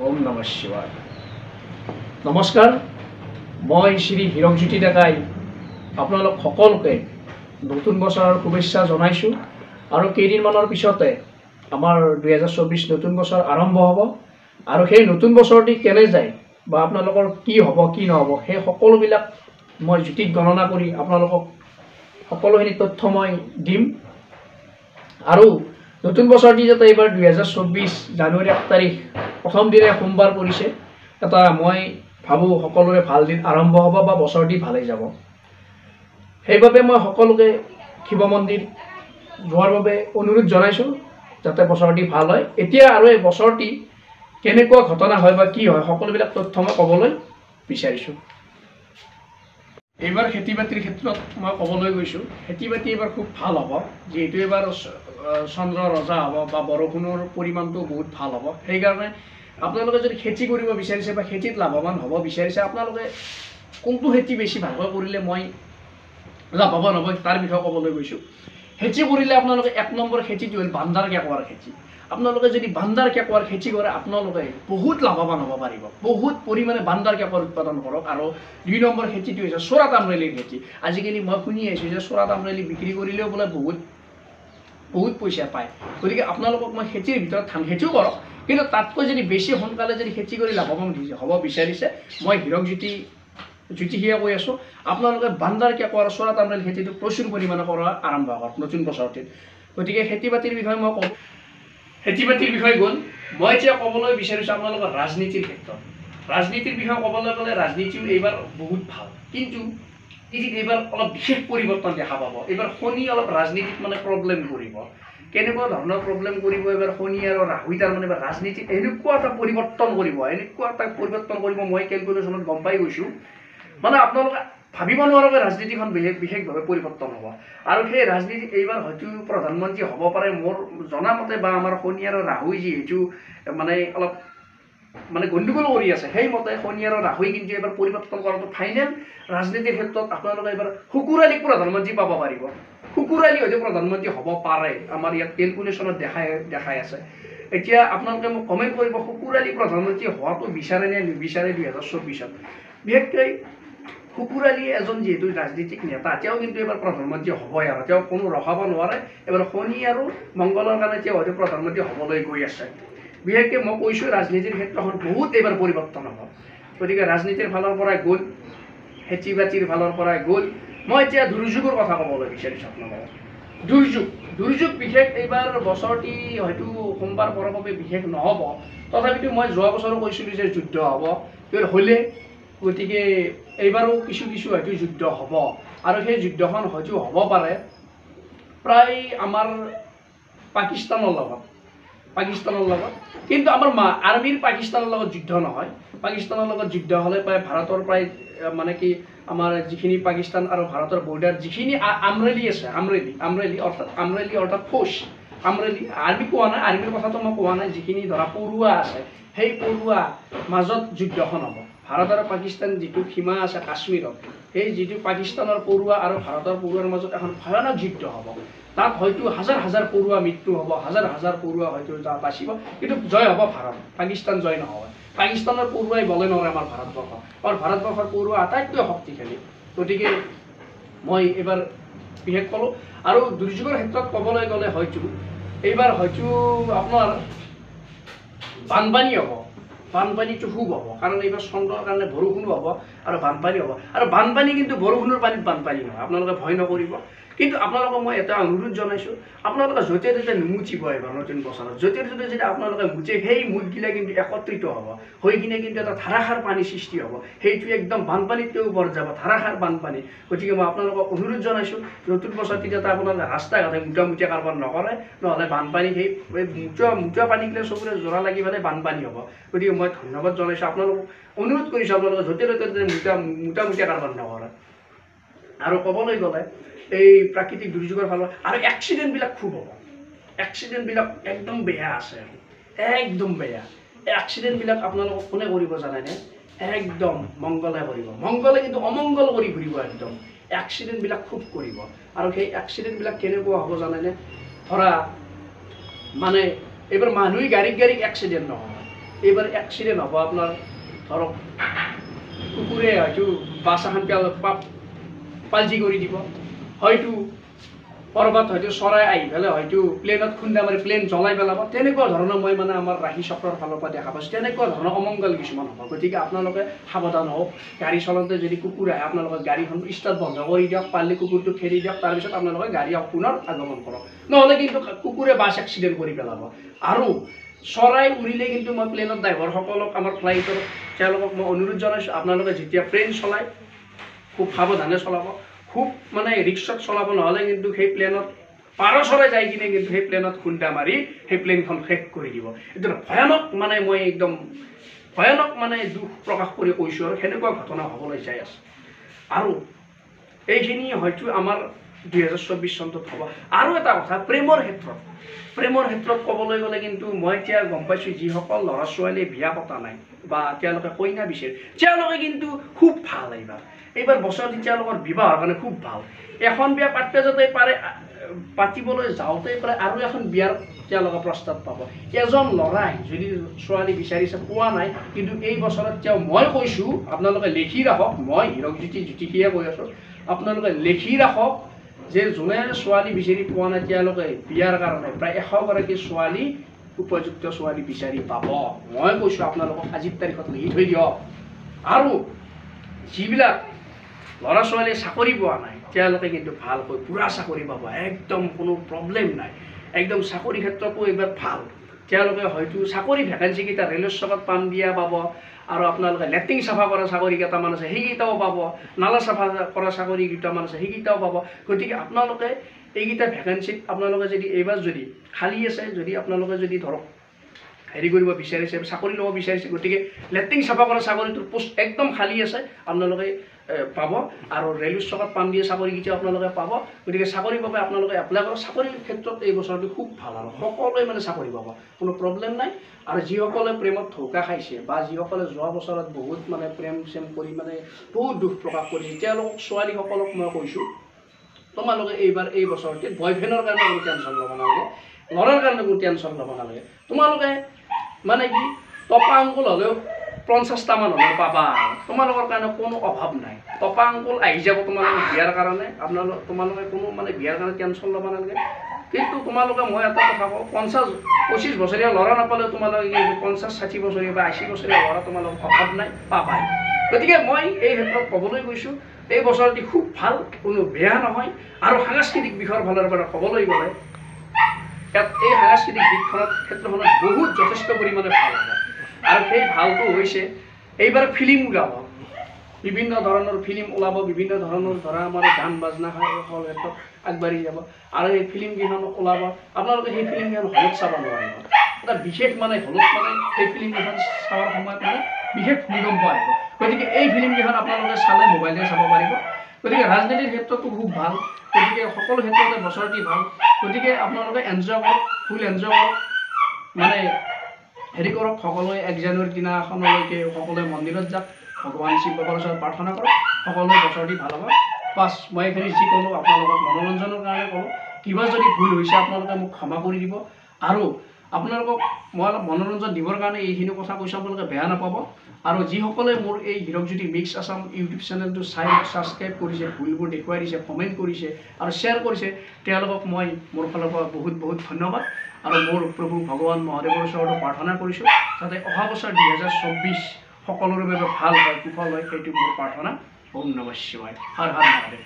ওম নমঃ শিৱায়। নমস্কাৰ, মই শ্ৰী হিৰকজ্যোতি ডেকাই আপোনালোক সকলোকে নতুন বছৰৰ শুভেচ্ছা জনাইছোঁ। আৰু কেইদিনমানৰ পিছতে আমাৰ 2024 নতুন বছৰ আৰম্ভ হ'ব। আৰু সেই নতুন বছৰটি কেনে যায় বা আপোনালোকৰ কি হ'ব কি নহ'ব সেই সকলোবিলাক মই জ্যোতিক গণনা কৰি আপোনালোকক সকলোখিনি তথ্য মই দিম। আৰু নতুন বছৰটি যাতে এইবাৰ 2024 জানুৱাৰী 1 তাৰিখ প্ৰথম দিনে সোমবাৰ পৰিছে, এটা মই ভাবোঁ সকলোৰে ভাল দিন আৰম্ভ হ'ব বা বছৰটি ভালেই যাব। সেইবাবে মই সকলোকে শিৱ মন্দিৰ যোৱাৰ বাবে অনুৰোধ জনাইছোঁ যাতে বছৰটি ভাল হয়। এতিয়া আৰু এই বছৰটি কেনেকুৱা ঘটনা হয় বা কি হয় সকলোবিলাক তথ্য মই ক'বলৈ বিচাৰিছোঁ। এইবাৰ খেতি বাতিৰ ক্ষেত্ৰত মই ক'বলৈ গৈছোঁ, খেতি বাতি এইবাৰ খুব ভাল হ'ব। যিহেতু এইবাৰ চন্দ্ৰ ৰজা হ'ব বা বৰষুণৰ পৰিমাণটো বহুত ভাল হ'ব। সেইকাৰণে আপোনালোকে যদি খেতি কৰিব বিচাৰিছে বা খেতিত লাভৱান হ'ব বিচাৰিছে, আপোনালোকে কোনটো খেতি বেছি ভালকৈ কৰিলে মই লাভৱান হ'ব তাৰ বিষয়ে ক'বলৈ গৈছোঁ। খেতি কৰিলে আপোনালোকে 1 নম্বৰ খেতিটো হ'ল বান্দাৰ কেঁকুৱাৰ খেতি। আপোনালোকে যদি বান্দাৰ কেঁকুৱাৰ খেতি কৰে আপোনালোকে বহুত লাভৱান হ'ব পাৰিব। বহুত পৰিমাণে বান্দাৰ কেঁকুৱাৰ উৎপাদন কৰক। আৰু 2 নম্বৰ খেতিটো হৈছে চৰা তামৰেলিৰ খেতি। আজিকালি মই শুনি আহিছোঁ যে চৰা তামৰেলি বিক্ৰী কৰিলেও বোলে বহুত পইচা পায়। গতিকে আপোনালোকক মই খেতিৰ ভিতৰত ধান খেতিও কৰক, কিন্তু তাতকৈ যদি বেছি সোনকালে যদি খেতি কৰি লাভৱান হ'ব বিচাৰিছে, মই জ্যোতিষীয়ে কৈ আছোঁ আপোনালোকে বান্দাৰ কেঁকুৱাৰ চৰা তামৰেল খেতিটো প্ৰচুৰ পৰিমাণে কৰা আৰম্ভ কৰক নতুন বছৰটিত। গতিকে খেতি বাতিৰ বিষয়ে মই ক'ম। খেতি বাতিৰ বিষয়ে গ'ল। মই এতিয়া ক'বলৈ বিচাৰিছোঁ আপোনালোকৰ ৰাজনীতিৰ ক্ষেত্ৰত। ৰাজনীতিৰ বিষয়ে ক'বলৈ গ'লে ৰাজনীতিও এইবাৰ বহুত ভাল, কিন্তু এইবাৰ অলপ বিশেষ পৰিৱৰ্তন দেখা পাব। এইবাৰ শনি অলপ ৰাজনীতিত মানে প্ৰব্লেম কৰিব। কেনেকুৱা ধৰণৰ প্ৰব্লেম কৰিব এইবাৰ শনি আৰু ৰাহুই, তাৰমানে এইবাৰ ৰাজনীতিত এনেকুৱা এটা পৰিৱৰ্তন কৰিব, মই কেলকুলেশ্যনত গম পাই গৈছোঁ। মানে আপোনালোকে ভাবিব নোৱাৰে ৰাজনীতিখন বিশেষভাৱে পৰিৱৰ্তন হ'ব। আৰু সেই ৰাজনীতিত এইবাৰ হয়তো প্ৰধানমন্ত্ৰী হ'ব পাৰে মোৰ জনামতে, বা আমাৰ শনি আৰু ৰাহুই যিহেতু অলপ গণ্ডগোল কৰি আছে, সেইমতে শনি আৰু ৰাহুই কিন্তু এইবাৰ পৰিৱৰ্তন কৰাটো ফাইনেল। ৰাজনীতিৰ ক্ষেত্ৰত আপোনালোকে এইবাৰ শুকুৰালীক প্ৰধানমন্ত্ৰী পাব পাৰিব। শুকুৰালী হয়তো প্ৰধানমন্ত্ৰী হ'ব পাৰে, আমাৰ ইয়াত কেলকুলেশ্যনত দেখাই আছে। এতিয়া আপোনালোকে মোক কমেণ্ট কৰিব শুকুৰালী প্ৰধানমন্ত্ৰী হোৱাটো বিচাৰে নে নিবিচাৰে 2024-ত। বিশেষকৈ শুকুৰালী এজন যিহেতু ৰাজনীতিক নেতা, তেওঁ কিন্তু এইবাৰ প্ৰধানমন্ত্ৰী হ'বই। আৰু তেওঁ কোনো ৰখাব নোৱাৰে। এইবাৰ শনি আৰু মংগলৰ কাৰণে তেওঁ হয়তো প্ৰধানমন্ত্ৰী হ'বলৈ গৈ আছে। বিশেষকৈ মই কৈছোঁ ৰাজনীতিৰ ক্ষেত্ৰখন বহুত এইবাৰ পৰিৱৰ্তন হ'ব। গতিকে ৰাজনীতিৰ ফালৰ পৰাই গ'ল, খেতি বাতিৰ ফালৰ পৰাই গ'ল। মই এতিয়া দুৰ্যোগৰ কথা ক'বলৈ বিচাৰিছোঁ আপোনালোকক। দুৰ্যোগ বিশেষ এইবাৰ বছৰটি হয়তো সোমবাৰ পৰাৰ বাবে বিশেষ নহ'ব। তথাপিতো মই যোৱা বছৰো কৈছিলোঁ যে যুদ্ধ হ'ব, হ'লে গতিকে এইবাৰো কিছু হয়তো যুদ্ধ হ'ব। আৰু সেই যুদ্ধখন হয়তো হ'ব পাৰে প্ৰায় আমাৰ পাকিস্তানৰ লগত। কিন্তু আমাৰ আৰ্মিৰ পাকিস্তানৰ লগত যুদ্ধ নহয়। পাকিস্তানৰ লগত যুদ্ধ হ'লে প্ৰায় ভাৰতৰ প্ৰায় আমাৰ যিখিনি পাকিস্তান আৰু ভাৰতৰ বৰ্ডাৰ যিখিনি আমৰেলি আছে, আমৰেলি অৰ্থাৎ ফৌজ, আৰ্মি কোৱা নাই, আৰ্মিৰ কথাটো মই কোৱা নাই, যিখিনি ধৰা পৰুৱা আছে সেই পৰুৱা মাজত যুদ্ধখন হ'ব। ভাৰত আৰু পাকিস্তান যিটো সীমা আছে কাশ্মীৰত, সেই যিটো পাকিস্তানৰ পৰুৱা আৰু ভাৰতৰ পৰুৱাৰ মাজত এখন ভয়ানক যুদ্ধ হ'ব। তাত হয়তো হাজাৰ পৰুৱা মৃত্যু হ'ব, হাজাৰ পৰুৱা হয়তো বাচিব, কিন্তু জয় হ'ব ভাৰত, পাকিস্তান জয় নহয়। পাকিস্তানৰ পৰুৱাই বলে নোৱাৰে আমাৰ ভাৰতবৰ্ষক। আমাৰ ভাৰতবৰ্ষৰ পৰুৱা আটাইতকৈ শক্তিশালী। গতিকে মই এইবাৰ বিশেষ ক'লোঁ। আৰু দুৰ্যোগৰ ক্ষেত্ৰত ক'বলৈ গ'লে এইবাৰ হয়তো আপোনাৰ বানপানী হ'ব। বানপানীটো খুব হ'ব, কাৰণ এইবাৰ চন্দ্ৰৰ কাৰণে বৰষুণো হ'ব আৰু বানপানী হ'ব। আৰু বানপানী কিন্তু বৰষুণৰ পানীত বানপানী নহয়, আপোনালোকে ভয় নকৰিব। কিন্তু আপোনালোকক মই এটা অনুৰোধ জনাইছোঁ, আপোনালোকে য'তে ত'তে নুমুচিব এইবাৰ নতুন বছৰত। য'তে ত'তে যদি আপোনালোকে মুচে, সেই মুঠগিলা কিন্তু একত্ৰিত হ'ব, হৈ কিনে কিন্তু এটা ধাৰাসাৰ পানী সৃষ্টি হ'ব। সেইটো একদম বানপানীতকৈ ওপৰত যাব, ধাৰাসাৰ বানপানী। গতিকে মই আপোনালোকক অনুৰোধ জনাইছোঁ, নতুন বছৰটি যাতে আপোনালোকে ৰাস্তা ঘাটে মুটা কাৰবাৰ নকৰে, নহ'লে বানপানী সেই মুটা পানীগিলা চবৰে জোৰা লাগি পেলাই বানপানী হ'ব। গতিকে মই ধন্যবাদ জনাইছোঁ, আপোনালোকক অনুৰোধ কৰিছোঁ আপোনালোকে য'তে ত'তে মুটা কাৰবাৰ নকৰে। আৰু ক'বলৈ গ'লে এই প্ৰাকৃতিক দুৰ্যোগৰ ফালৰ আৰু এক্সিডেণ্টবিলাক খুব হ'ব। এক্সিডেণ্টবিলাক একদম বেয়া আছে, একদম বেয়া। এই এক্সিডেণ্টবিলাক আপোনালোকক কোনে কৰিব জানেনে? একদম মংগলে কৰিব। মংগলে কিন্তু অমংগল কৰি ঘূৰিব একদম। এক্সিডেণ্টবিলাক খুব কৰিব। আৰু সেই এক্সিডেণ্টবিলাক কেনেকুৱা হ'ব জানেনে? ধৰা এইবাৰ মানুহে গাড়ীত এক্সিডেণ্ট নহয়, এইবাৰ এক্সিডেণ্ট হ'ব আপোনাৰ ধৰক কুকুৰে হয়তো বাছ এখন পাল্টি কৰি দিব, হয়তো ক'ৰবাত হয়তো চৰাই আহি পেলাই হয়তো প্লেনত খুন্দা মাৰি প্লেন জ্বলাই পেলাব। তেনেকুৱা ধৰণৰ মই মানে আমাৰ ৰাশি চক্ৰৰ ফালৰ পৰা দেখা পাইছোঁ। তেনেকুৱা ধৰণৰ অমংগল কিছুমান হ'ব। গতিকে আপোনালোকে সাৱধান হওক। গাড়ী চলাওঁতে যদি কুকুৰ আহে আপোনালোকে গাড়ীখন ষ্টাৰ্ট বন্ধ কৰি দিয়ক, পাৰিলে কুকুৰটো খেদি দিয়ক, তাৰপিছত আপোনালোকে গাড়ী পুনৰ আগমন কৰক। নহ'লে কিন্তু কুকুৰে বাছ এক্সিডেণ্ট কৰি পেলাব। আৰু চৰাই উৰিলে কিন্তু মই প্লেনৰ ড্ৰাইভাৰসকলক, আমাৰ ফ্লাইটৰ তেওঁলোকক মই অনুৰোধ জনাইছোঁ, আপোনালোকে যেতিয়া প্লেন চলায় খুব সাৱধানে চলাব, খুব মানে ৰিক্সত চলাব। নহ'লে কিন্তু সেই প্লেনত পাৰ চৰাই যাই কিনে কিন্তু সেই প্লেনত খুন্দা মাৰি সেই প্লেনখন শেষ কৰি দিব। এইটো ভয়ানক মানে মই একদম ভয়ানক মানে দুখ প্ৰকাশ কৰি কৈছোঁ আৰু সেনেকুৱা ঘটনা হ'বলৈ যাই আছে। আৰু এইখিনি হয়তো আমাৰ 2024 চনটোত হ'ব। আৰু এটা কথা, প্ৰেমৰ ক্ষেত্ৰত ক'বলৈ গ'লে কিন্তু মই এতিয়া গম পাইছোঁ যিসকল ল'ৰা ছোৱালীয়ে বিয়া পতা নাই বা তেওঁলোকে কইনা বিচাৰে, তেওঁলোকে কিন্তু খুব ভাল। এইবাৰ বছৰটি তেওঁলোকৰ বিবাহৰ কাৰণে খুব ভাল। এখন বিয়া পাতিব যাতে পাৰে, পাতিবলৈ যাওঁতেই পাৰে আৰু এখন বিয়াৰ তেওঁলোকে প্ৰস্তাৱ পাব। এজন ল'ৰাই যদি ছোৱালী বিচাৰিছে, পোৱা নাই, কিন্তু এই বছৰত মই কৈছোঁ আপোনালোকে লিখি ৰাখক, মই হীৰকজ্যোতি জ্যোতিষীয়ে কৈ আছোঁ, আপোনালোকে লিখি ৰাখক যে যোনে ছোৱালী বিচাৰি পোৱা নাই তেওঁলোকে বিয়াৰ কাৰণে প্ৰায় 100 গৰাকী ছোৱালী, উপযুক্ত ছোৱালী বিচাৰি পাব। মই কৈছোঁ আপোনালোকক আজিৰ তাৰিখত লিখি থৈ দিয়ক। আৰু যিবিলাক ল'ৰা ছোৱালীয়ে চাকৰি পোৱা নাই তেওঁলোকে কিন্তু ভালকৈ পূৰা চাকৰি পাব, একদম কোনো প্ৰব্লেম নাই। একদম চাকৰি ক্ষেত্ৰতো এইবাৰ ভাল। তেওঁলোকে হয়তো চাকৰি ভেকেঞ্চিকেইটা ৰেলৰ চকত পাম দিয়া পাব, আৰু আপোনালোকে লেট্ৰিন চাফা কৰা চাকৰি কেইটামান আছে সেইকেইটাও পাব, নালা চাফা কৰা চাকৰি কেইটামান আছে সেইকেইটাও পাব। গতিকে আপোনালোকে এইকেইটা ভেকেঞ্চিত আপোনালোকে যদি এইবাৰ যদি খালী আছে, যদি আপোনালোকে যদি ধৰক হেৰি কৰিব বিচাৰিছে, চাকৰি ল'ব বিচাৰিছে, গতিকে লেট্ৰিন চাফা কৰা চাকৰিটোৰ পোষ্ট একদম খালী আছে, আপোনালোকে পাব। আৰু ৰেলৰ চকত পাম দিয়া চাকৰিকেইটা আপোনালোকে পাব। গতিকে চাকৰিৰ বাবে আপোনালোকে এপ্লাই কৰক। চাকৰিৰ ক্ষেত্ৰত এই বছৰটো খুব ভাল, আৰু সকলোৱে মানে চাকৰি পাব, কোনো প্ৰব্লেম নাই। আৰু যিসকলে প্ৰেমত ধোকা খাইছে বা যিসকলে যোৱা বছৰত বহুত মানে প্ৰেম কৰি মানে বহুত দুখ প্ৰকাশ কৰিছে, তেওঁলোকক ছোৱালীসকলক মই কৈছোঁ, তোমালোকে এইবাৰ এই বছৰতে বয়ফ্ৰেণ্ডৰ কাৰণে কোনো টেনশ্যন ল'ব নালাগে, ল'ৰাৰ কাৰণে কোনো টেনশ্যন ল'ব নালাগে। তোমালোকে মানে কি টপা আংকুল হ'লেও 50টামান হ'লেও পাবা। তোমালোকৰ কাৰণে কোনো অভাৱ নাই। টপা আংকুল আহি যাব তোমালোকে বিয়াৰ কাৰণে। তোমালোকে কোনো মানে বিয়াৰ কাৰণে টেনশ্যন ল'ব নালাগে। কিন্তু তোমালোকে মই এটা কথা কওঁ, 50-25 বছৰীয়া ল'ৰা নাপালেও তোমালোকে 50-60 বছৰীয়া বা 80 বছৰীয়া ল'ৰা তোমালোকৰ অভাৱ নাই, পাবাই। গতিকে মই এই ক্ষেত্ৰত ক'বলৈ গৈছোঁ, এই বছৰটি খুব ভাল, কোনো বেয়া নহয়। আৰু সাংস্কৃতিক বিষয়ৰ ফালৰ পৰা ক'বলৈ গ'লে এই সাংস্কৃতিক দিশখনত ক্ষেত্ৰখনত বহুত যথেষ্ট পৰিমাণে ভাল হ'ব। আৰু সেই ভালটো হৈছে এইবাৰ ফিল্ম ওলাব, বিভিন্ন ধৰণৰ ফিল্ম ওলাব, বিভিন্ন ধৰণৰ ধৰা আমাৰ গান বাজনা ক্ষেত্ৰত আগবাঢ়ি যাব। আৰু এই ফিল্মকেইখন ওলাব, আপোনালোকে সেই ফিল্মকেইখন হলত চাব নোৱাৰিব। এটা বিশেষ মানে হলত মানে সেই ফিল্মকেইখন চোৱাৰ সময়ত মানে বিশেষ ভূমিকম্প আহিব। গতিকে এই ফিল্মকেইখন আপোনালোকে চালে মোবাইলতে চাব পাৰিব। গতিকে ৰাজনীতিৰ ক্ষেত্ৰতো খুব ভাল। গতিকে সকলো ক্ষেত্ৰতে বছৰটি ভাল। গতিকে আপোনালোকে এনজয় কৰক, ফুল এনজয় কৰক, মানে হেৰি কৰক। সকলোৱে 1 জানুৱাৰীৰ দিনাখনলৈকে সকলোৱে মন্দিৰত যাওক, ভগৱান শিৱ বাবাৰ ওচৰত প্ৰাৰ্থনা কৰক, সকলোৱে বছৰটি ভাল হ'ব। বাছ মই এইখিনি যি ক'লোঁ আপোনালোকক মনোৰঞ্জনৰ কাৰণে ক'লোঁ। কিবা যদি ভুল হৈছে আপোনালোকে মোক ক্ষমা কৰি দিব। আৰু আপোনালোকক মই অলপ মনোৰঞ্জন দিবৰ কাৰণে এইখিনি কথা কৈছোঁ, আপোনালোকে বেয়া নাপাব। আৰু যিসকলে মোৰ এই হীৰকজ্যোতি মিক্স আছাম ইউটিউব চেনেলটো চাই ছাবস্ক্ৰাইব কৰিছে, ভুলবোৰ দেখুৱাই দিছে, কমেণ্ট কৰিছে আৰু শ্বেয়াৰ কৰিছে, তেওঁলোকক মই মোৰ ফালৰ পৰা বহুত বহুত ধন্যবাদ। আৰু মোৰ প্ৰভু ভগৱান মহাদেৱৰ ওচৰতো প্ৰাৰ্থনা কৰিছোঁ যাতে অহা বছৰ 2024 সকলোৰে বাবে ভাল হয়, কুশল হয়, সেইটো মোৰ প্ৰাৰ্থনা। ওম নমঃ শিৱায়। হৰ হৰ মহাদেৱ।